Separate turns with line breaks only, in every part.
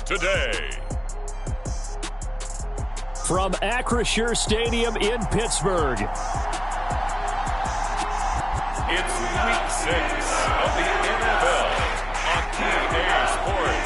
today.
From Acrisure Stadium in Pittsburgh.
It's Week 6 of the NFL on EA Sports.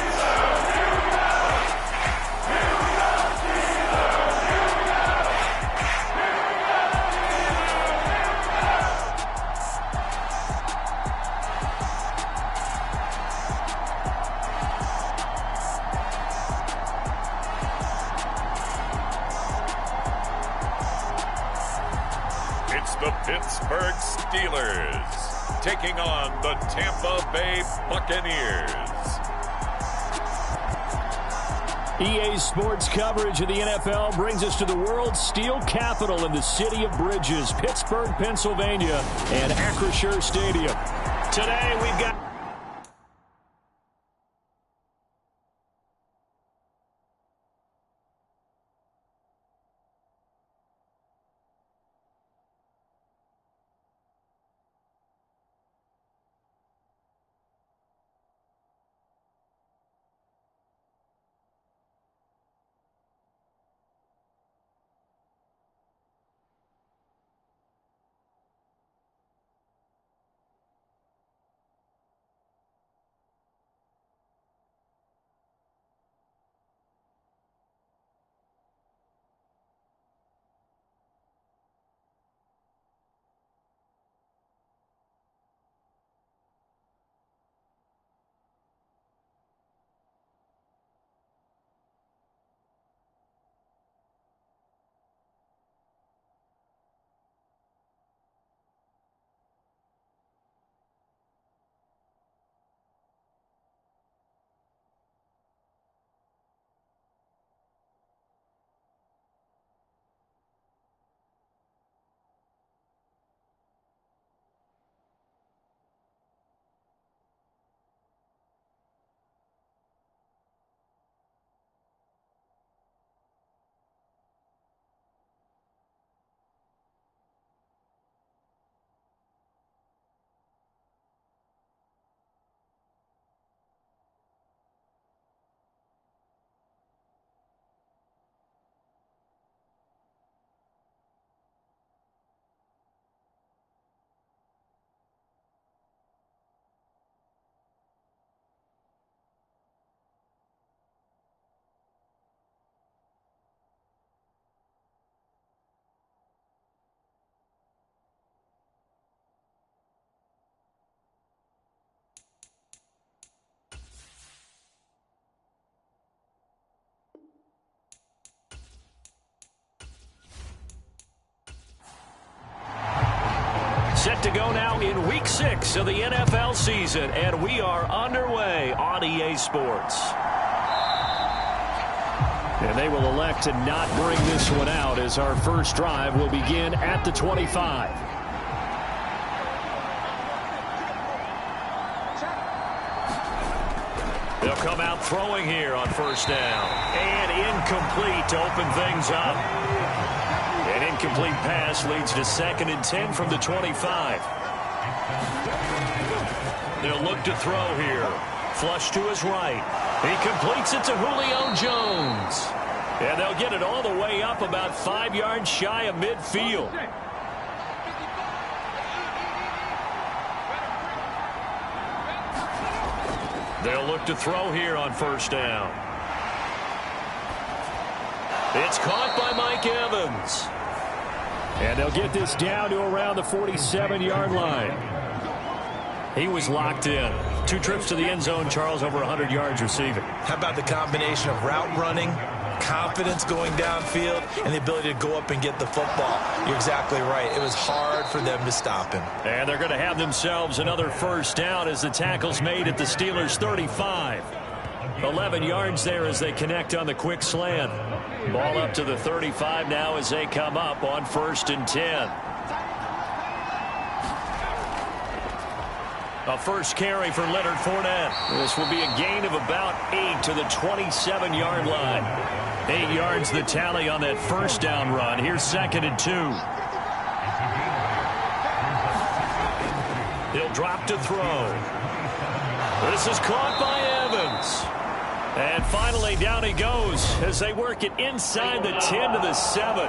The Pittsburgh Steelers taking on the Tampa Bay Buccaneers.
EA Sports coverage of the NFL brings us to the world's steel capital in the city of bridges, Pittsburgh, Pennsylvania, and Acrisure Stadium. Today we've got set to go now in Week 6 of the NFL season, and we are underway on EA Sports. And they will elect to not bring this one out as our first drive will begin at the 25. They'll come out throwing here on first down. And incomplete to open things up. An incomplete pass leads to 2nd and 10 from the 25. They'll look to throw here. Flush to his right. He completes it to Julio Jones. And they'll get it all the way up about 5 yards shy of midfield. They'll look to throw here on first down. It's caught by Mike Evans. And they'll get this down to around the 47-yard line. He was locked in. 2 trips to the end zone, Charles, over 100 yards receiving.
How about the combination of route running, confidence going downfield, and the ability to go up and get the football? You're exactly right. It was hard for them to stop him.
And they're going to have themselves another first down as the tackle's made at the Steelers' 35. 11 yards there as they connect on the quick slant. Ball up to the 35 now as they come up on 1st and 10. A first carry for Leonard Fournette. This will be a gain of about 8 to the 27-yard line. 8 yards the tally on that first down run. Here's 2nd and 2. He'll drop to throw. This is caught by Evans. And finally, down he goes as they work it inside the 10 to the 7.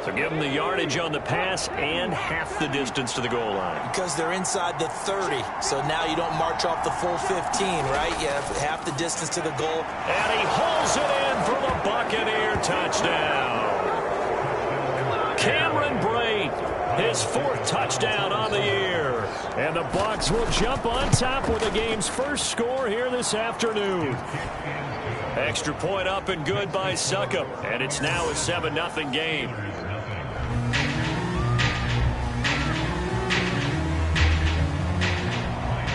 So give them the yardage on the pass and half the distance to the goal line.
Because they're inside the 30, so now you don't march off the full 15, right? You have half the distance to the goal.
And he hauls it in for the Buccaneer touchdown. Cameron Brate, his 4th touchdown on the year. And the Bucs will jump on top with the game's first score here this afternoon. Extra point up and good by Succop. And it's now a 7-0 game.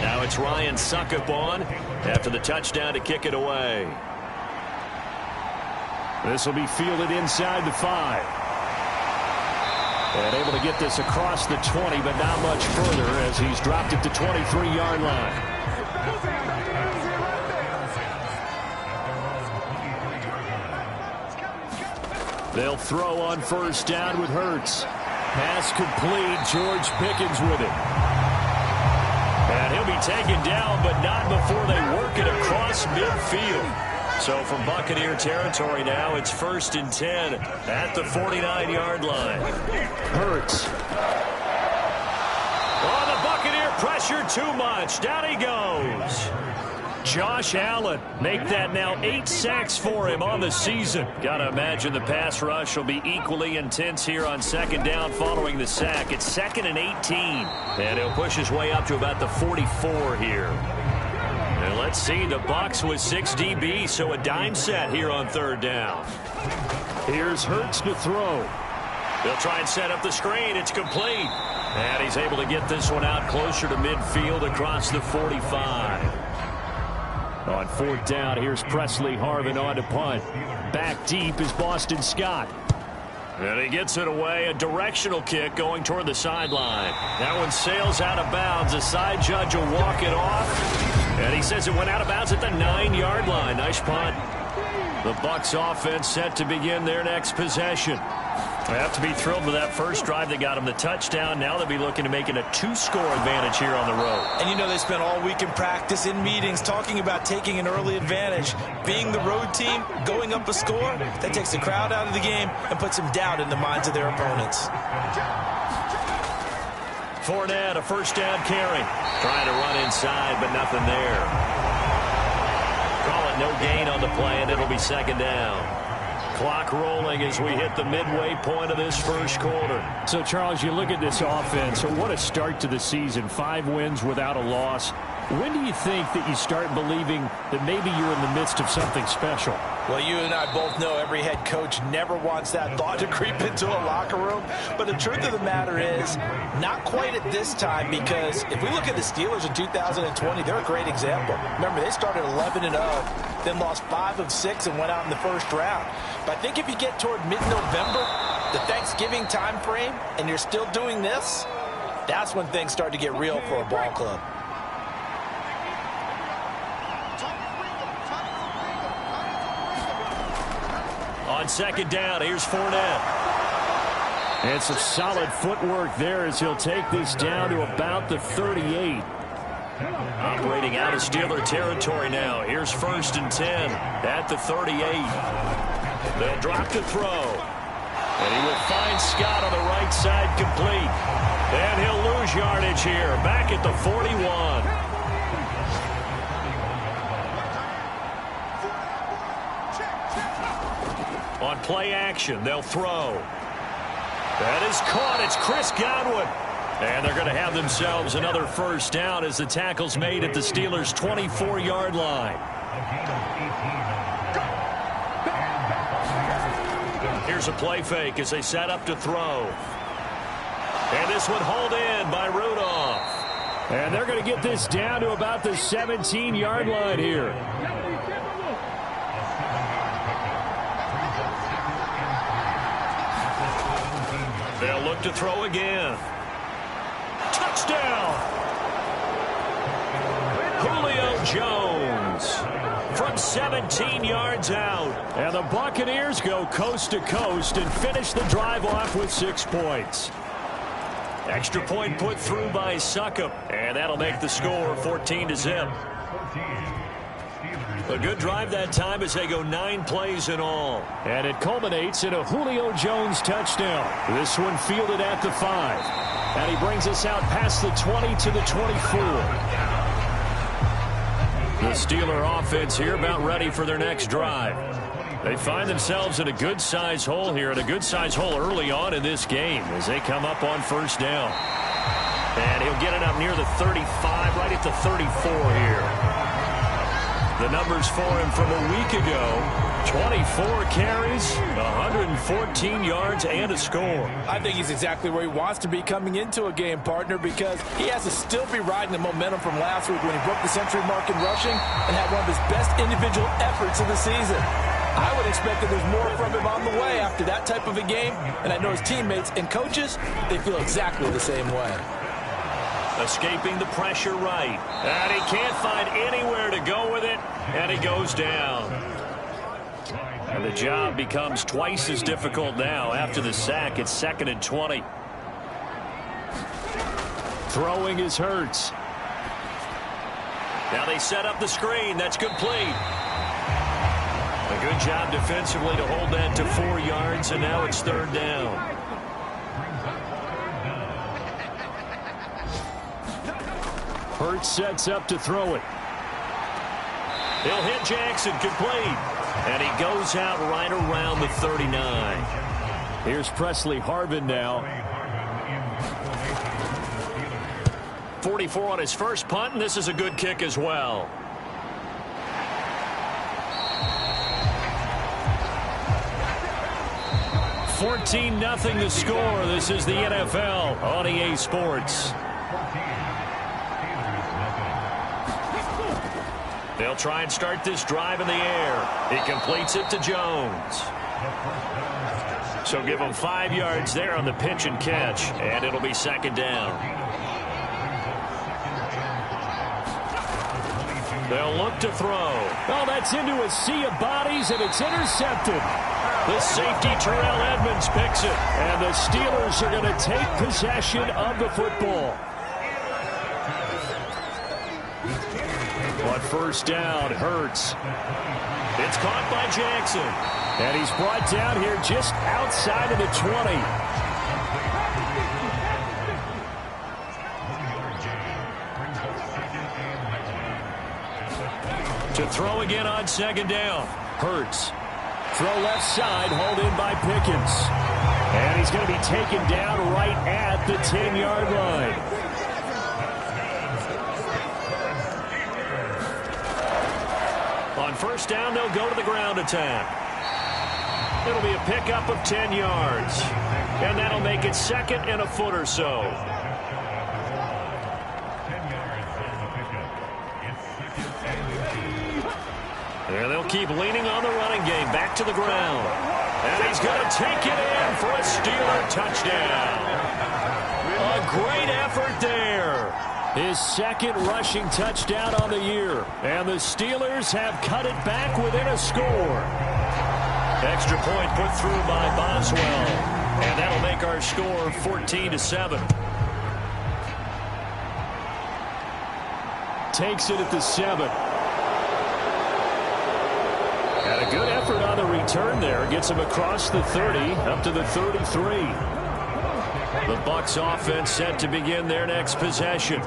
Now it's Ryan Succop on after the touchdown to kick it away. This will be fielded inside the 5. And able to get this across the 20, but not much further as he's dropped it to 23-yard line. They'll throw on first down with Hurts. Pass complete. George Pickens with it. And he'll be taken down, but not before they work it across midfield. So from Buccaneer territory now, it's 1st and 10 at the 49-yard line. Hurts. Oh, the Buccaneer pressure too much. Down he goes. Josh Allen, make that now 8 sacks for him on the season. Got to imagine the pass rush will be equally intense here on 2nd down following the sack. It's 2nd and 18. And he'll push his way up to about the 44 here. And let's see, the Bucs with 6 DB, so a dime set here on 3rd down. Here's Hurts to throw. They'll try and set up the screen. It's complete. And he's able to get this one out closer to midfield across the 45. On 4th down, here's Presley Harvin on to punt. Back deep is Boston Scott. And he gets it away. A directional kick going toward the sideline. That one sails out of bounds. The side judge will walk it off. And he says it went out of bounds at the 9-yard line. Nice punt. The Bucs offense set to begin their next possession. They have to be thrilled with that first drive that got them the touchdown. Now they'll be looking to make it a 2-score advantage here on the road. And you know they spent all week in practice, in meetings, talking about taking an early advantage. Being the road team, going up a score, that takes the crowd out of the game and puts some doubt in the minds of their opponents. Fournette, a 1st down carry. Trying to run inside, but nothing there. Call it no gain on the play, and it'll be 2nd down. Clock rolling as we hit the midway point of this first quarter. So, Charles, you look at this offense. So what a start to the season. 5 wins without a loss. When do you think that you start believing that maybe you're in the midst of something special?
Well, you and I both know every head coach never wants that thought to creep into a locker room. But the truth of the matter is, not quite at this time, because if we look at the Steelers in 2020, they're a great example. Remember, they started 11-0, then lost 5 of 6 and went out in the first round. But I think if you get toward mid-November, the Thanksgiving time frame, and you're still doing this, that's when things start to get real for a ball club.
On 2nd down, here's Fournette. And some solid footwork there as he'll take this down to about the 38. Operating out of Steeler territory now. Here's 1st and 10 at the 38. They'll drop to throw. And he will find Scott on the right side complete. And he'll lose yardage here. Back at the 41. On play action, they'll throw. That is caught. It's Chris Godwin. And they're going to have themselves another 1st down as the tackle's made at the Steelers' 24-yard line. Here's a play fake as they set up to throw. And this one hauled in by Rudolph. And they're going to get this down to about the 17-yard line here. They'll look to throw again. Touchdown! Julio Jones from 17 yards out. And the Buccaneers go coast to coast and finish the drive off with 6 points. Extra point put through by Succop, and that'll make the score 14-0. A good drive that time as they go 9 plays in all. And it culminates in a Julio Jones touchdown. This one fielded at the 5. And he brings us out past the 20 to the 24. The Steeler offense here about ready for their next drive. They find themselves in a good-sized hole here, and a good-sized hole early on in this game as they come up on first down. And he'll get it up near the 35, right at the 34 here. The numbers for him from a week ago: 24 carries, 114 yards, and a score.
I think he's exactly where he wants to be coming into a game, partner, because he has to still be riding the momentum from last week when he broke the century mark in rushing and had one of his best individual efforts of the season. I would expect that there's more from him on the way after that type of a game, and I know his teammates and coaches, they feel exactly the same way.
Escaping the pressure right. And he can't find anywhere to go with it, and he goes down. And the job becomes twice as difficult now after the sack. It's 2nd and 20. Throwing is Hurts. Now they set up the screen. That's complete. A good job defensively to hold that to 4 yards, and now it's 3rd down. Hurts sets up to throw it. He'll hit Jackson, complete. And he goes out right around the 39. Here's Presley Harvin now. 44 on his first punt, and this is a good kick as well. $14-0 the score. This is the NFL on EA Sports. They'll try and start this drive in the air. He completes it to Jones. So give him 5 yards there on the pitch and catch, and it'll be 2nd down. They'll look to throw. Oh, that's into a sea of bodies, and it's intercepted. The safety, Terrell Edmonds, picks it, and the Steelers are going to take possession of the football. On first down, Hurts. It's caught by Jackson. And he's brought down here just outside of the 20. To throw again on 2nd down. Hurts. Throw left side, hauled in by Pickens. And he's going to be taken down right at the 10-yard line. On first down, they'll go to the ground attack. It'll be a pickup of 10 yards. And that'll make it 2nd and a foot or so. And they'll keep leaning on the running game. Back to the ground. And he's going to take it in for a Steeler touchdown. A great effort there. His 2nd rushing touchdown on the year. And the Steelers have cut it back within a score. Extra point put through by Boswell. And that'll make our score 14-7. Takes it at the 7. And a good effort on the return there. Gets him across the 30 up to the 33. The Bucs offense set to begin their next possession.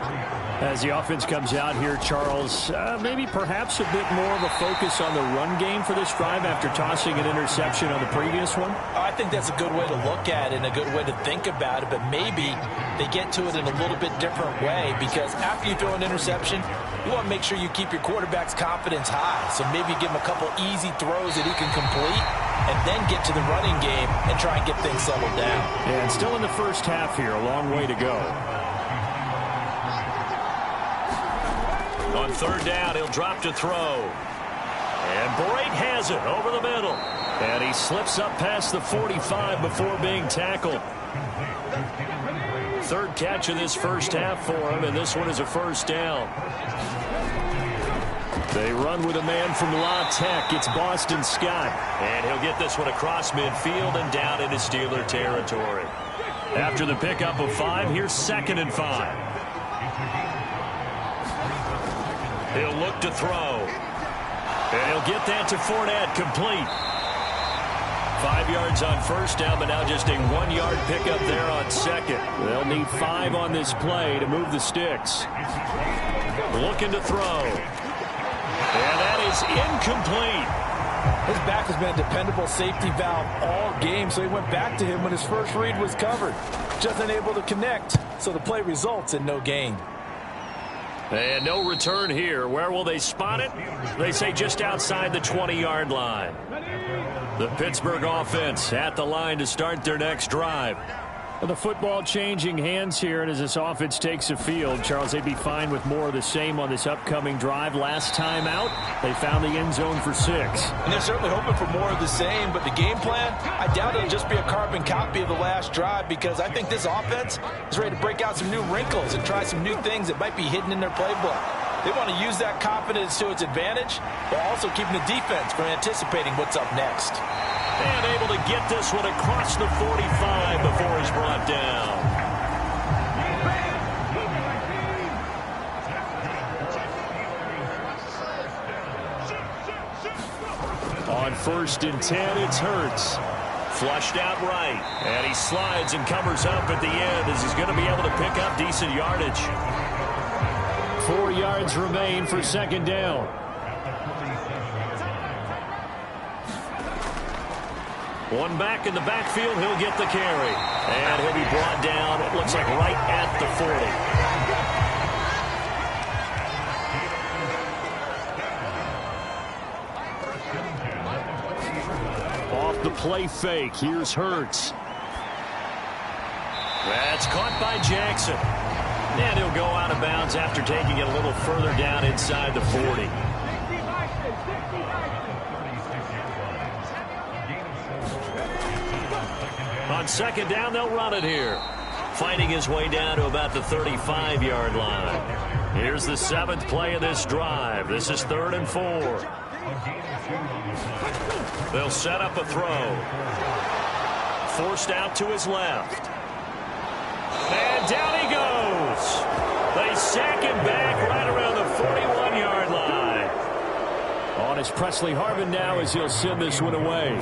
As the offense comes out here, Charles, maybe perhaps a bit more of a focus on the run game for this drive after tossing an interception on the previous one?
I think that's a good way to look at it and a good way to think about it, but maybe they get to it in a little bit different way, because after you throw an interception, you want to make sure you keep your quarterback's confidence high. So maybe give him a couple easy throws that he can complete and then get to the running game and try and get things settled down.
Yeah, and still in the first half here, a long way to go. On 3rd down, he'll drop to throw. And Brate has it over the middle. And he slips up past the 45 before being tackled. 3rd catch of this first half for him, and this one is a first down. They run with a man from La Tech. It's Boston Scott. And he'll get this one across midfield and down into Steeler territory. After the pickup of 5, here's 2nd and 5. He'll look to throw. And he'll get that to Fournette, complete. 5 yards on first down, but now just a 1-yard pickup there on 2nd. They'll need 5 on this play to move the sticks. Looking to throw. And that is incomplete.
His back has been a dependable safety valve all game, so he went back to him when his first read was covered. Just unable to connect, so the play results in no gain.
And no return here. Where will they spot it? They say just outside the 20-yard line. The Pittsburgh offense at the line to start their next drive.
Well, the football changing hands here, and as this offense takes the field, Charles, they'd be fine with more of the same on this upcoming drive. Last time out, they found the end zone for 6.
And they're certainly hoping for more of the same, but the game plan, I doubt it'll just be a carbon copy of the last drive, because I think this offense is ready to break out some new wrinkles and try some new things that might be hidden in their playbook. They want to use that confidence to its advantage, while also keeping the defense from anticipating what's up next.
And able to get this one across the 45 before he's brought down.
On 1st and 10, it's Hurts.
Flushed out right. And he slides and covers up at the end as he's going to be able to pick up decent yardage.
4 yards remain for 2nd down.
One back in the backfield, he'll get the carry. And he'll be brought down, it looks like right at the 40.
Off the play fake, here's Hurts.
That's caught by Jackson. And he'll go out of bounds after taking it a little further down inside the 40. On 2nd down, they'll run it here. Fighting his way down to about the 35-yard line. Here's the 7th play of this drive. This is 3rd and 4. They'll set up a throw. Forced out to his left. And down he goes. They sack him back right around the 41-yard line.
On is Presley Harvin now as he'll send this one away.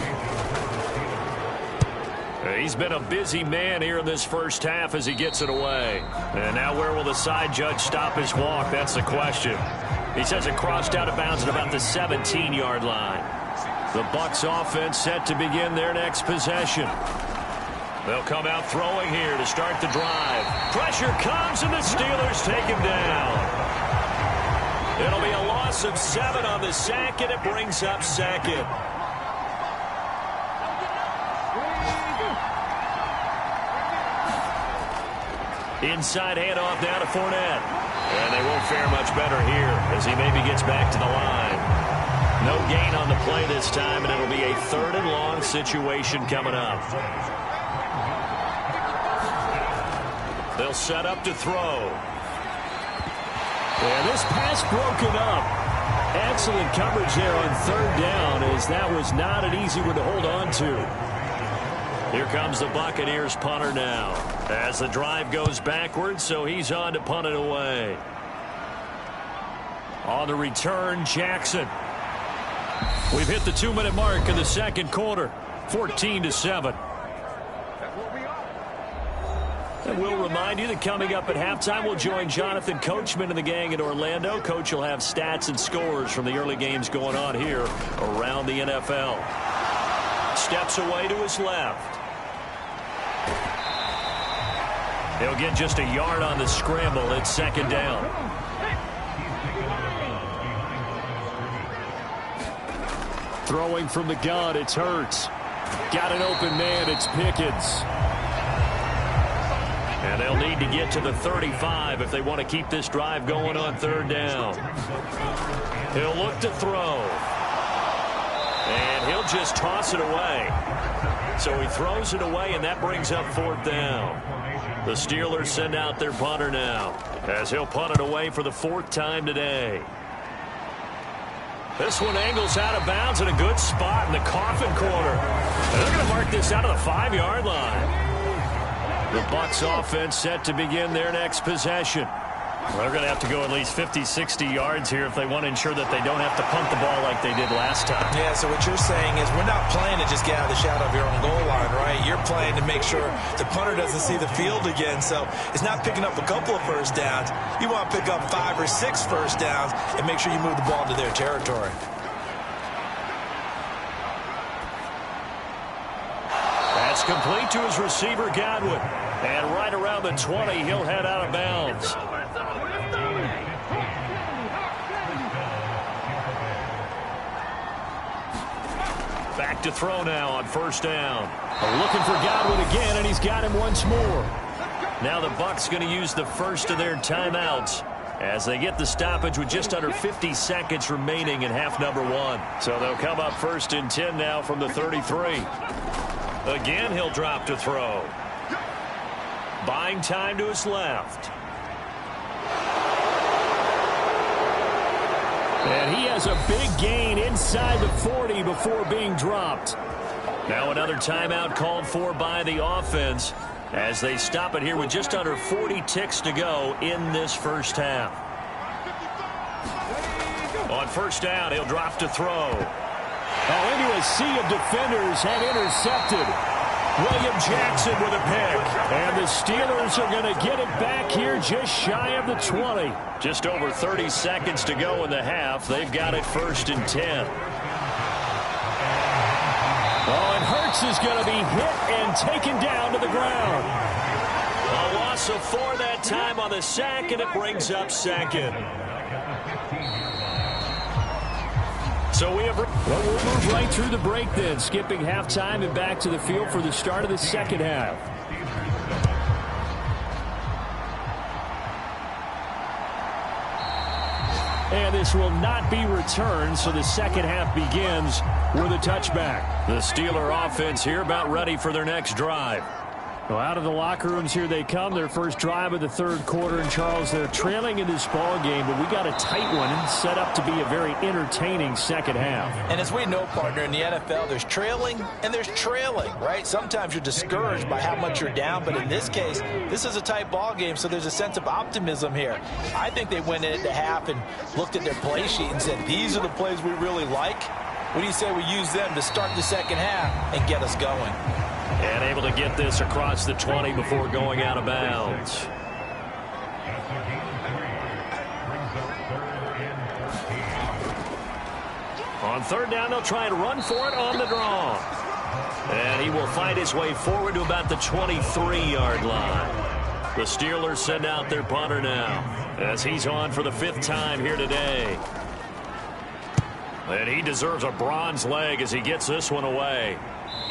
He's been a busy man here in this first half as he gets it away. And now where will the side judge stop his walk? That's the question. He says it crossed out of bounds at about the 17-yard line. The Bucs offense set to begin their next possession. They'll come out throwing here to start the drive. Pressure comes and the Steelers take him down. It'll be a loss of 7 on the sack, and it brings up 2nd. Inside handoff down to Fournette. And they won't fare much better here as he maybe gets back to the line. No gain on the play this time, and it'll be a 3rd and long situation coming up. They'll set up to throw.
And this pass broken up. Excellent coverage there on 3rd down, as that was not an easy one to hold on to.
Here comes the Buccaneers punter now. As the drive goes backwards, so he's on to punt it away.
On the return, Jackson. We've hit the 2-minute mark in the 2nd quarter. 14-7.
And we'll remind you that coming up at halftime, we'll join Jonathan Coachman and the gang in Orlando. Coach will have stats and scores from the early games going on here around the NFL. Steps away to his left. He'll get just a yard on the scramble. It's 2nd down.
Throwing from the gun, it's Hurts. Got an open man, it's Pickens.
And they'll need to get to the 35 if they want to keep this drive going on 3rd down. He'll look to throw. And he'll just toss it away. So he throws it away, and that brings up 4th down. The Steelers send out their punter now, as he'll punt it away for the 4th time today. This one angles out of bounds in a good spot in the coffin corner. And they're going to mark this out of the 5-yard line. The Bucs offense set to begin their next possession.
They're going to have to go at least 50, 60 yards here if they want to ensure that they don't have to punt the ball like they did last time.
Yeah, so what you're saying is we're not playing to just get out of the shadow of your own goal line, right? You're playing to make sure the punter doesn't see the field again. So it's not picking up a couple of first downs. You want to pick up 5 or 6 first downs and make sure you move the ball into their territory.
That's complete to his receiver, Godwin. And right around the 20, he'll head out of bounds. Back to throw now on first down.
Looking for Godwin again, and he's got him once more.
Now the Bucs going to use the first of their timeouts as they get the stoppage with just under 50 seconds remaining in half number 1. So they'll come up first and 10 now from the 33. Again, he'll drop to throw. Buying time to his left.
And he has a big gain inside the 40 before being dropped.
Now another timeout called for by the offense as they stop it here with just under 40 ticks to go in this first half. On first down, he'll drop to throw.
Into a sea of defenders and intercepted. William Jackson with a pick. And the Steelers are going to get it back here just shy of the 20.
Just over 30 seconds to go in the half. They've got it first and 10.
And Hurts is going to be hit and taken down to the ground.
A loss of 4 that time on the sack, and it brings up second. So we'll
move right through the break then, skipping halftime and back to the field for the start of the second half. And this will not be returned, so the second half begins with a touchback.
The Steeler offense here about ready for their next drive.
Well, out of the locker rooms here they come. Their first drive of the third quarter. And, Charles, they're trailing in this ball game, but we got a tight one and set up to be a very entertaining second half.
And as we know, partner, in the NFL, there's trailing and there's trailing, right? Sometimes you're discouraged by how much you're down, but in this case, this is a tight ball game, so there's a sense of optimism here. I think they went into half and looked at their play sheet and said, these are the plays we really like. What do you say we use them to start the second half and get us going?
And able to get this across the 20 before going out of bounds. On third down, they'll try and run for it on the draw. And he will find his way forward to about the 23-yard line. The Steelers send out their punter now as he's on for the 5th time here today. And he deserves a bronze leg as he gets this one away.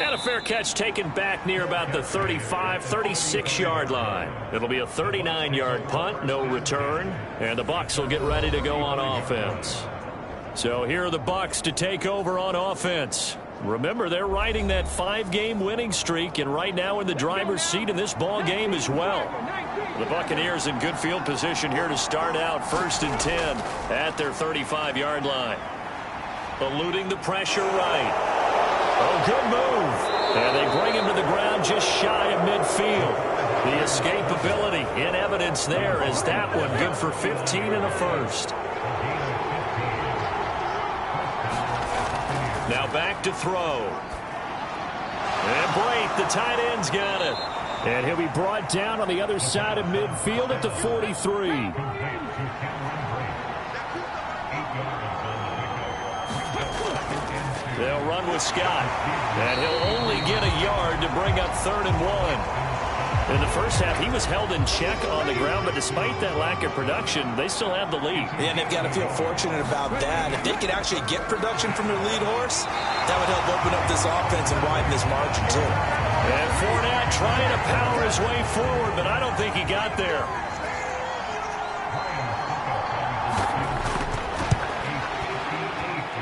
And a fair catch taken back near about the 35, 36-yard line. It'll be a 39-yard punt, no return. And the Bucs will get ready to go on offense. So here are the Bucs to take over on offense. Remember, they're riding that 5-game winning streak, and right now in the driver's seat in this ball game as well. The Buccaneers in good field position here to start out 1st and 10 at their 35-yard line. Eluding the pressure right. Oh, good move. And they bring him to the ground just shy of midfield. The escapability in evidence there as that one good for 15 and a first. Now back to throw. And Brate, the tight end's got it.
And he'll be brought down on the other side of midfield at the 43.
They'll run with Scott. And he'll only get a yard to bring up 3rd and 1. In the first half, he was held in check on the ground, but despite that lack of production, they still have the lead.
Yeah, and they've got to feel fortunate about that. If they could actually get production from their lead horse, that would help open up this offense and widen this margin, too.
And Fournette trying to power his way forward, but I don't think he got there.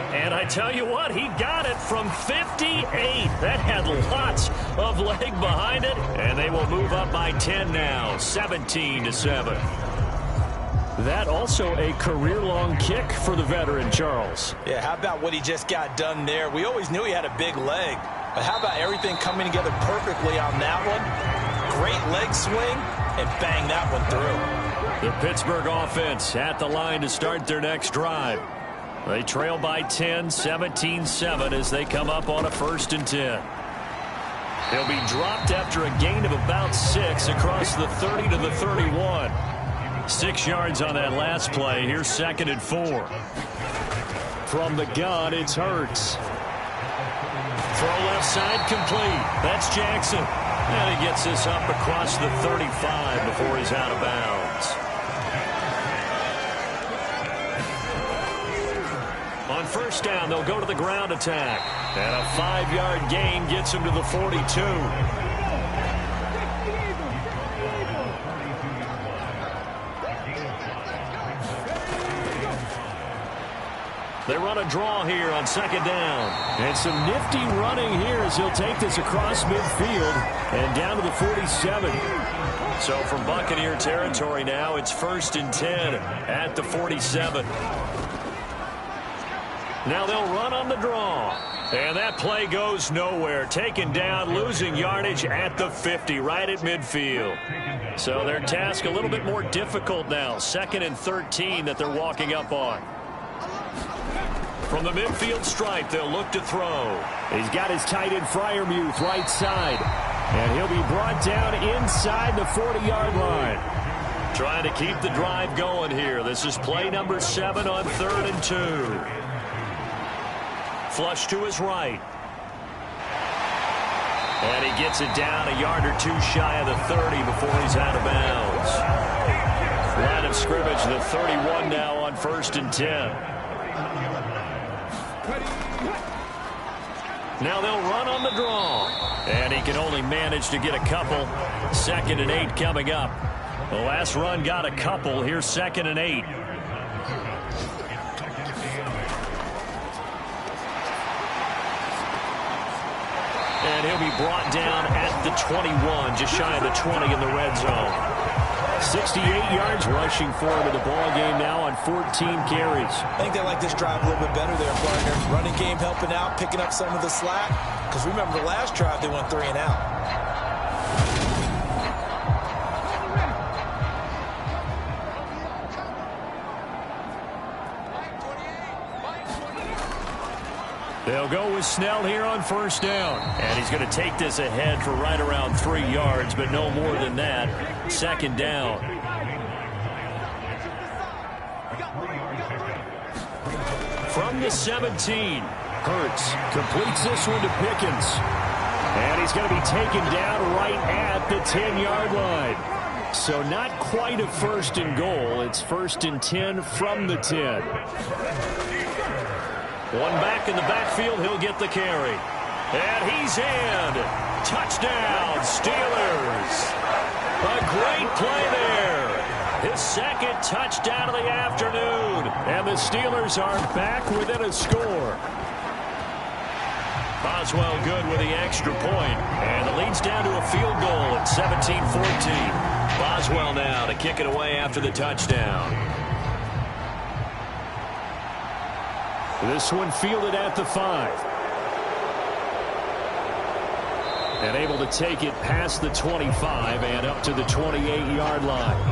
And I tell you what, he got it from 58. That had lots of leg behind it. And they will move up by 10 now, 17-7.
That also a career-long kick for the veteran, Charles.
Yeah, how about what he just got done there? We always knew he had a big leg. But how about everything coming together perfectly on that one? Great leg swing, and bang that one through.
The Pittsburgh offense at the line to start their next drive. They trail by 10, 17-7 as they come up on a 1st and 10. He'll be dropped after a gain of about 6 across the 30 to the 31. 6 yards on that last play. Here's 2nd and 4.
From the gun, it's Hurts.
Throw left side complete. That's Jackson. And he gets this up across the 35 before he's out of bounds. On 1st down, they'll go to the ground attack. And a 5-yard gain gets him to the 42. They run a draw here on 2nd down.
And some nifty running here as he'll take this across midfield and down to the 47.
So from Buccaneer territory now, it's 1st and 10 at the 47. Now they'll run on the draw. And that play goes nowhere. Taken down, losing yardage at the 50, right at midfield. So their task a little bit more difficult now. 2nd and 13 that they're walking up on. From the midfield stripe, they'll look to throw.
He's got his tight end Freiermuth right side. And he'll be brought down inside the 40-yard line.
Trying to keep the drive going here. This is play number 7 on 3rd and 2. Flush to his right. And he gets it down a yard or 2 shy of the 30 before he's out of bounds. Line of scrimmage, the 31 now on 1st and 10. Now they'll run on the draw. And he can only manage to get a couple. 2nd and 8 coming up. The last run got a couple. Here's 2nd and 8. And he'll be brought down at the 21, just shy of the 20 in the red zone.
68 yards rushing for him in the ball game now on 14 carries.
I think they like this drive a little bit better there, partner. Running game helping out, picking up some of the slack. Because remember the last drive, they went 3 and out.
They'll go with Snell here on 1st down. And he's going to take this ahead for right around 3 yards, but no more than that. 2nd down. From the 17.
Hurts completes this one to Pickens. And he's going to be taken down right at the 10-yard line. So not quite a 1st and goal. It's 1st and 10 from the 10.
One back in the backfield, he'll get the carry. And he's in. Touchdown, Steelers. A great play there. His 2nd touchdown of the afternoon. And the Steelers are back within a score. Boswell good with the extra point. And the lead's down to a field goal at 17-14. Boswell now to kick it away after the touchdown.
This one fielded at the 5. And able to take it past the 25 and up to the 28-yard line.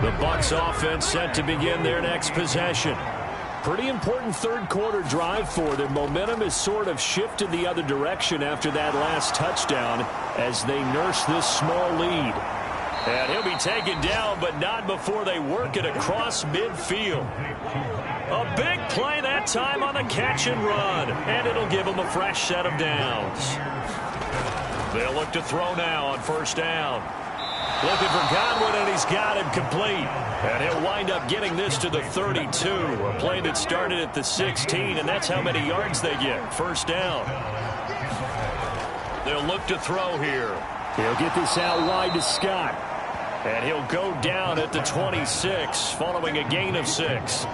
The Bucs offense set to begin their next possession. Pretty important 3rd quarter drive for them. Momentum has sort of shifted the other direction after that last touchdown as they nurse this small lead.
And he'll be taken down, but not before they work it across midfield. A big play that time on the catch and run. And it'll give them a fresh set of downs. They'll look to throw now on 1st down. Looking for Godwin, and he's got him complete. And he'll wind up getting this to the 32. A play that started at the 16, and that's how many yards they get. 1st down. They'll look to throw here.
He'll get this out wide to Scott.
And he'll go down at the 26, following a gain of 6.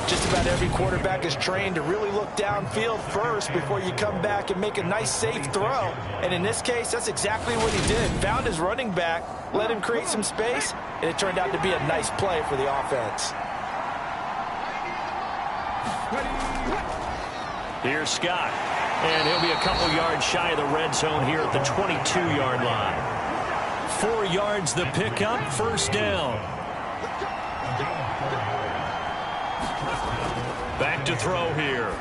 Just about every quarterback is trained to really look downfield first before you come back and make a nice, safe throw. And in this case, that's exactly what he did. Found his running back, let him create some space, and it turned out to be a nice play for the offense.
Here's Scott. And he'll be a couple yards shy of the red zone here at the 22-yard line. 4 yards the pickup, first down. Back to throw here.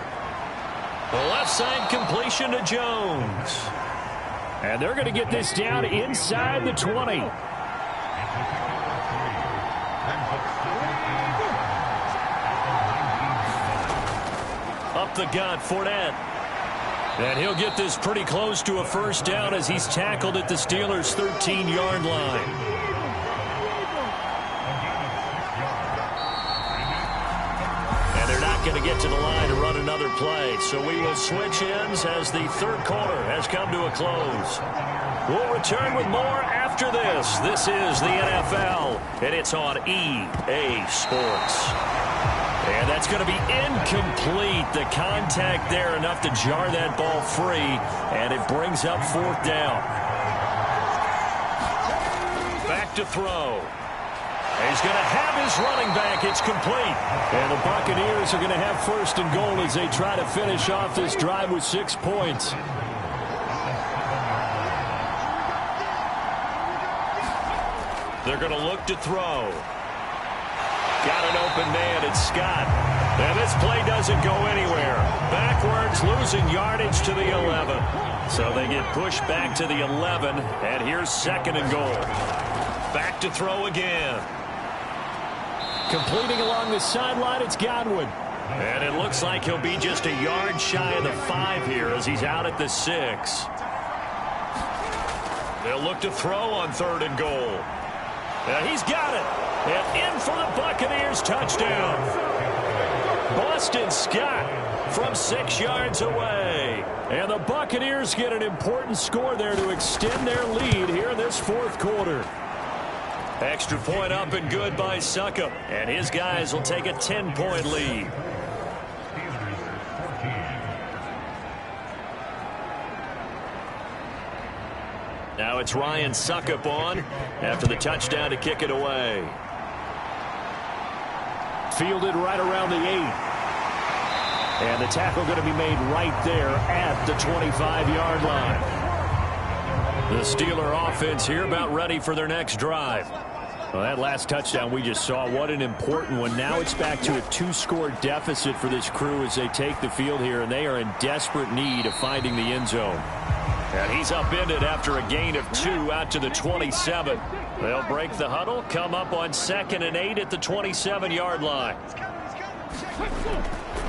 The left side completion to Jones. And they're going to get this down inside the 20. Up the gut, Fournette. And he'll get this pretty close to a first down as he's tackled at the Steelers' 13-yard line. And they're not going to get to the line to run another play. So we will switch ends as the third quarter has come to a close. We'll return with more after this. This is the NFL, and it's on EA Sports. And that's going to be incomplete. The contact there enough to jar that ball free, and it brings up fourth down. Back to throw. He's going to have his running back. It's complete. And the Buccaneers are going to have first and goal as they try to finish off this drive with 6 points. They're going to look to throw. Got an open man, it's Scott. And this play doesn't go anywhere. Backwards, losing yardage to the 11. So they get pushed back to the 11, and here's second and goal. Back to throw again. Completing along the sideline, it's Godwin. And it looks like he'll be just a yard shy of the 5 here as he's out at the 6. They'll look to throw on third and goal. And he's got it. And in for the Buccaneers, touchdown. Boston Scott from 6 yards away. And the Buccaneers get an important score there to extend their lead here in this fourth quarter. Extra point up and good by Succop. And his guys will take a 10-point lead. Now it's Ryan Succop on after the touchdown to kick it away. Fielded right around the 8. And the tackle going to be made right there at the 25-yard line. The Steeler offense here about ready for their next drive. Well, that last touchdown we just saw, what an important one. Now it's back to a 2-score deficit for this crew as they take the field here, and they are in desperate need of finding the end zone. And he's upended after a gain of 2 out to the 27. They'll break the huddle, come up on 2nd and 8 at the 27-yard line.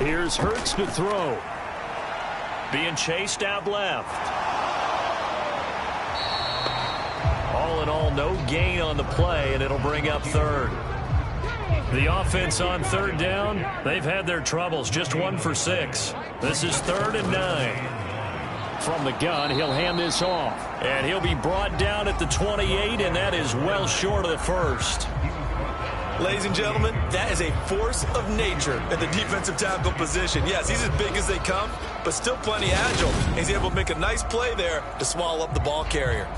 Here's Hurts to throw. Being chased out left. All in all, no gain on the play, and it'll bring up third. The offense on third down, they've had their troubles, just 1 for 6. This is 3rd and 9. From the gun, he'll hand this off. And he'll be brought down at the 28, and that is well short of the first.
Ladies and gentlemen, that is a force of nature at the defensive tackle position. Yes, he's as big as they come, but still plenty agile. He's able to make a nice play there to swallow up the ball carrier.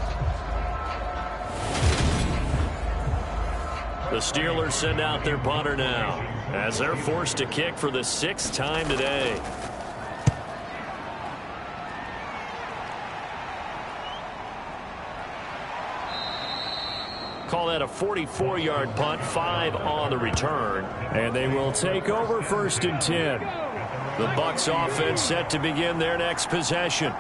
The Steelers send out their punter now as they're forced to kick for the 6th time today. Call that a 44-yard punt, 5 on the return. And they will take over 1st and 10. The Bucs offense set to begin their next possession.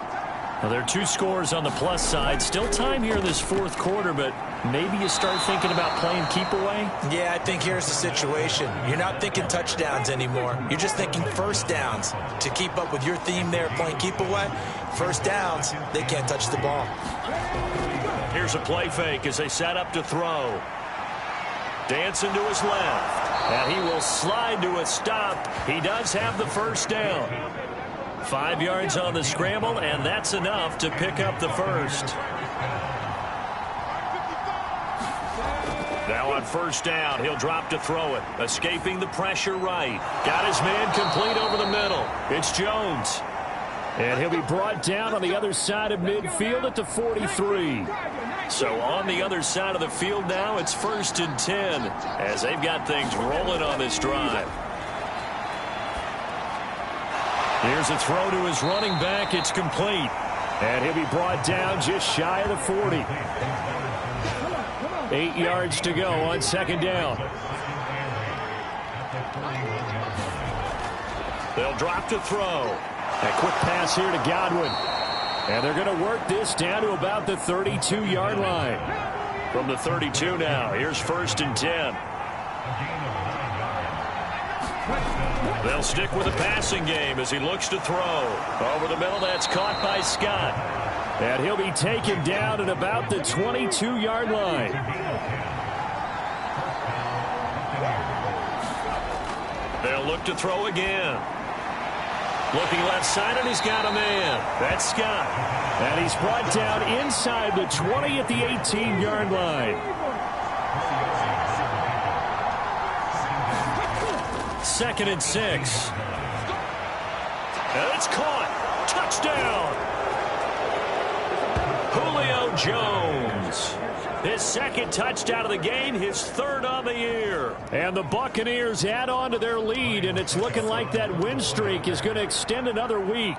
Now, there are 2 scores on the plus side. Still time here in this fourth quarter, but maybe you start thinking about playing keep away?
Yeah, I think here's the situation. You're not thinking touchdowns anymore. You're just thinking first downs. To keep up with your theme there, playing keep away, first downs, they can't touch the ball.
Here's a play fake as they set up to throw. Dancing to his left. And he will slide to a stop. He does have the first down. 5 yards on the scramble, and that's enough to pick up the first. Now on first down, he'll drop to throw it. Escaping the pressure right. Got his man complete over the middle. It's Jones. And he'll be brought down on the other side of midfield at the 43. So on the other side of the field now, it's 1st and 10 as they've got things rolling on this drive. Here's a throw to his running back. It's complete. And he'll be brought down just shy of the 40. 8 yards to go on second down. They'll drop to throw. A quick pass here to Godwin. And they're going to work this down to about the 32-yard line. From the 32 now, here's 1st and 10. They'll stick with the passing game as he looks to throw. Over the middle, that's caught by Scott. And he'll be taken down at about the 22-yard line. They'll look to throw again. Looking left side, and he's got a man. That's Scott. And he's brought down inside the 20 at the 18-yard line. Second and 6. And it's caught. Touchdown. Julio Jones. His second touchdown of the game, his 3rd on the year. And the Buccaneers add on to their lead, and it's looking like that win streak is going to extend another week.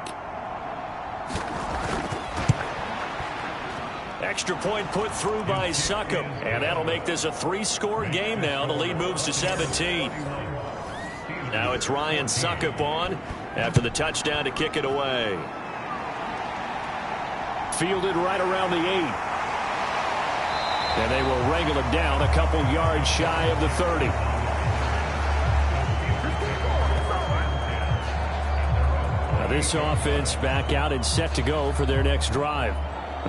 Extra point put through by Succop, and that'll make this a 3-score game now. The lead moves to 17. Now it's Ryan Succop on after the touchdown to kick it away. Fielded right around the 8. And they will wrangle him down a couple yards shy of the 30. Now this offense back out and set to go for their next drive.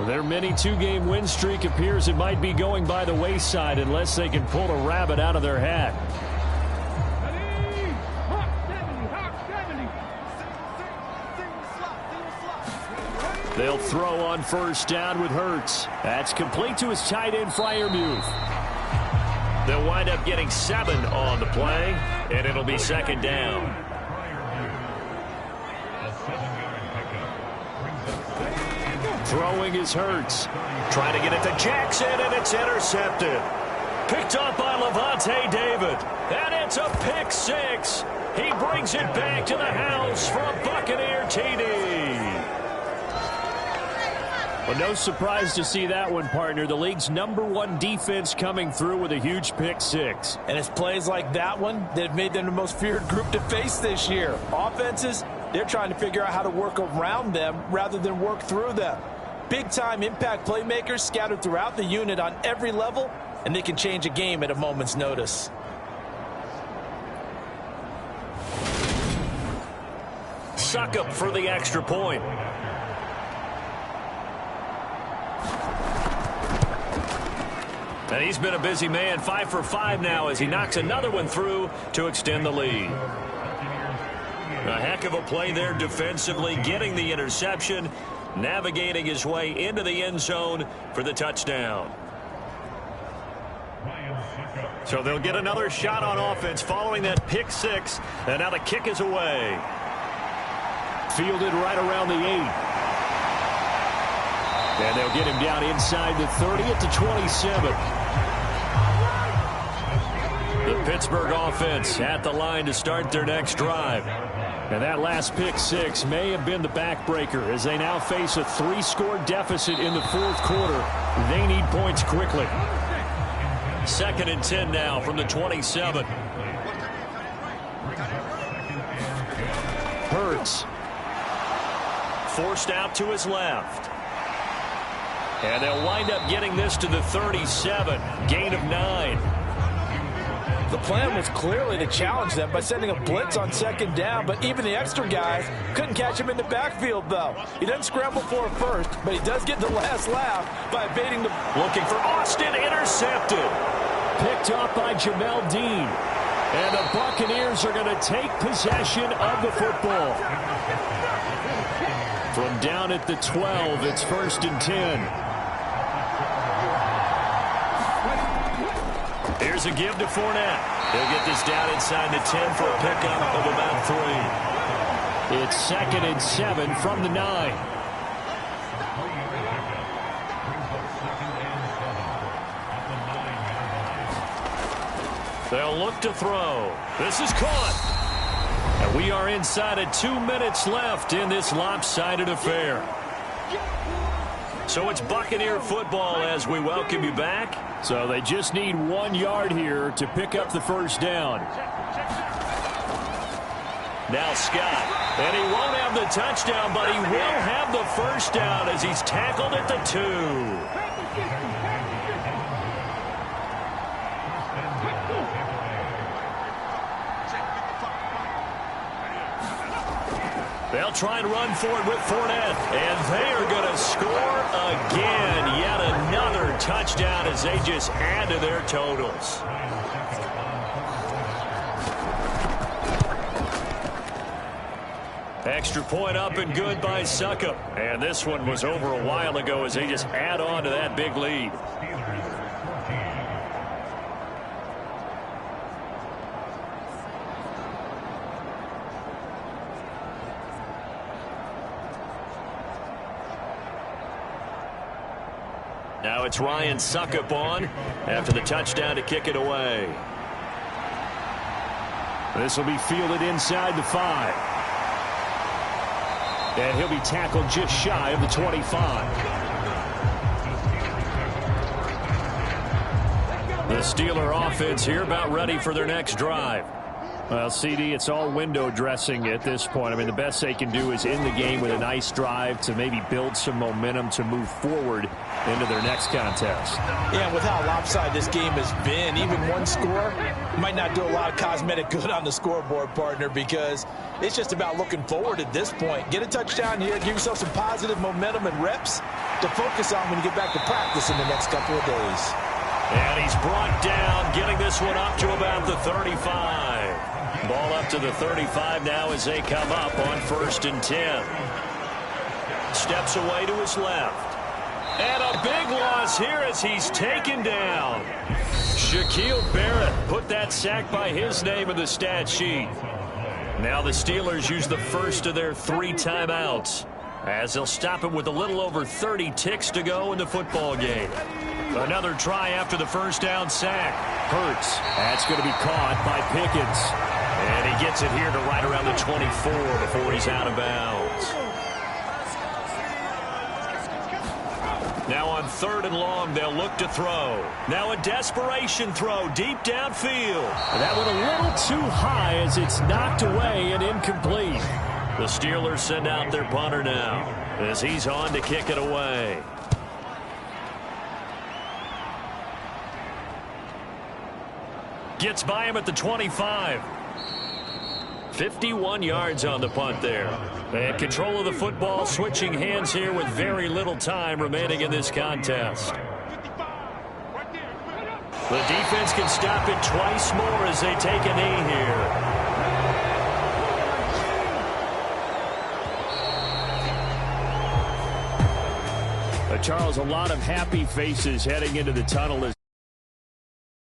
Their mini 2-game win streak appears it might be going by the wayside unless they can pull a rabbit out of their hat. They'll throw on 1st down with Hurts. That's complete to his tight end, Freiermuth. They'll wind up getting 7 on the play, and it'll be 2nd down. Throwing is Hurts. Trying to get it to Jackson, and it's intercepted. Picked up by Levante David. And it's a pick 6. He brings it back to the house for a Buccaneer TD. Well, no surprise to see that one, partner. The league's #1 defense coming through with a huge pick 6.
And it's plays like that one that have made them the most feared group to face this year. Offenses, they're trying to figure out how to work around them rather than work through them. Big-time impact playmakers scattered throughout the unit on every level, and they can change a game at a moment's notice.
Succop for the extra point. And he's been a busy man, 5 for 5 now as he knocks another one through to extend the lead. A heck of a play there defensively, getting the interception, navigating his way into the end zone for the touchdown. So they'll get another shot on offense following that pick 6, and now the kick is away. Fielded right around the 8. And they'll get him down inside the 30 at the 27. The Pittsburgh offense at the line to start their next drive. And that last pick 6 may have been the backbreaker as they now face a 3-score deficit in the 4th quarter. They need points quickly. 2nd and 10 now from the 27. Hurts. Forced out to his left. And they'll wind up getting this to the 37. Gain of 9.
The plan was clearly to challenge them by sending a blitz on 2nd down, but even the extra guys couldn't catch him in the backfield, though. He doesn't scramble for it first, but he does get the last laugh by evading the...
Looking for Austin, intercepted. Picked off by Jamel Dean. And the Buccaneers are going to take possession of the football. From down at the 12, it's 1st and 10. Here's a give to Fournette. He'll get this down inside the 10 for a pickup of about 3. It's 2nd and 7 from the 9. They'll look to throw. This is caught. And We are inside of 2 minutes left in this lopsided affair. So it's Buccaneer football as we welcome you back.
So they just need 1 yard here to pick up the first down.
Now Scott. And he won't have the touchdown, but he will have the first down as he's tackled at the 2. They'll try and run for it with Fournette. And they are going to score again. Yet another touchdown as they just add to their totals. Extra point up and good by Succop. And this one was over a while ago as they just add on to that big lead. Now it's Ryan Succop on after the touchdown to kick it away.
This will be fielded inside the 5. And he'll be tackled just shy of the 25.
The Steeler offense here about ready for their next drive.
Well, CD, it's all window dressing at this point. I mean, the best they can do is end the game with a nice drive to maybe build some momentum to move forward into their next contest.
Yeah, with how lopsided this game has been, even one score might not do a lot of cosmetic good on the scoreboard, partner, because it's just about looking forward at this point. Get a touchdown here, give yourself some positive momentum and reps to focus on when you get back to practice in the next couple of days.
And he's brought down, getting this one up to about the 35. Ball up to the 35 now as they come up on 1st and 10. Steps away to his left. And a big loss here as he's taken down. Shaquille Barrett put that sack by his name in the stat sheet. Now the Steelers use the first of their 3 timeouts as they'll stop it with a little over 30 ticks to go in the football game. Another try after the first down sack.
Hurts. That's going to be caught by Pickens.
And he gets it here to right around the 24 before he's out of bounds. Now on 3rd and long, they'll look to throw. Now a desperation throw deep downfield.
That one a little too high as it's knocked away and incomplete.
The Steelers send out their punter now as he's on to kick it away. Gets by him at the 25. 51 yards on the punt there. And control of the football, switching hands here with very little time remaining in this contest. The defense can stop it twice more as they take a knee here.
Charles, a lot of happy faces heading into the tunnel as